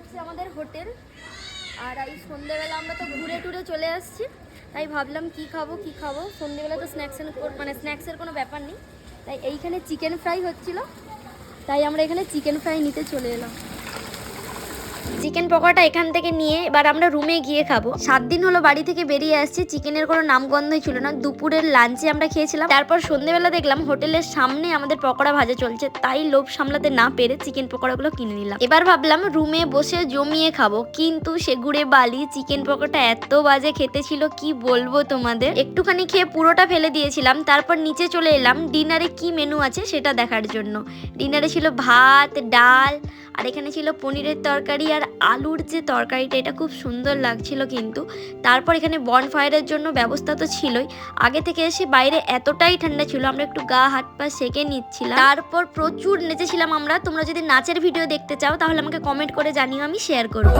হচ্ছে আমাদের হোটেল। আর এই সন্ধ্যেবেলা আমরা তো ঘুরে টুরে চলে আসছি, তাই ভাবলাম কি খাবো। সন্ধ্যেবেলা তো স্ন্যাক্সের কোনো ব্যাপার নেই, তাই এইখানে চিকেন ফ্রাই হচ্ছিল, তাই আমরা এখানে চিকেন ফ্রাই নিতে চলে এলাম। চিকেন পকোড়াটা এখান থেকে নিয়ে এবার আমরা রুমে গিয়ে খাবো। 7 দিন হলো বাড়ি থেকে বেরিয়ে আসছি, চিকেনের কোনো নামগন্ধই ছিল না। দুপুরের লাঞ্চে আমরা খেয়েছিলাম, তারপর সন্ধ্যেবেলা দেখলাম হোটেলের সামনে আমাদের পকোড়া ভাজা চলছে, তাই লোভ সামলাতে না পেরে চিকেন পকোড়াগুলো কিনে নিলাম। এবার ভাবলাম রুমে বসে জমিয়ে খাবো, কিন্তু সে গুড়ে বালি চিকেন পকোড়া এত বাজে খেতে ছিল কি বলবো তোমাদের। একটুখানি খেয়ে পুরোটা ফেলে দিয়েছিলাম। তারপর নিচে চলে এলাম ডিনারে কি মেনু আছে সেটা দেখার জন্য। ডিনারে ছিল ভাত, ডাল, আর এখানে ছিল পনিরের তরকারি আর আলুর যে তরকারিটা, এটা খুব সুন্দর লাগছিল। কিন্তু তারপর এখানে বনফায়ারের জন্য ব্যবস্থা তো ছিলই। আগে থেকে এসে বাইরে এতটাই ঠান্ডা ছিল, আমরা একটু গা হাত পা সেকে নিচ্ছিলাম। তারপর প্রচুর নেচেছিলাম আমরা। তোমরা যদি নাচের ভিডিও দেখতে চাও তাহলে আমাকে কমেন্ট করে জানিও, আমি শেয়ার করবো।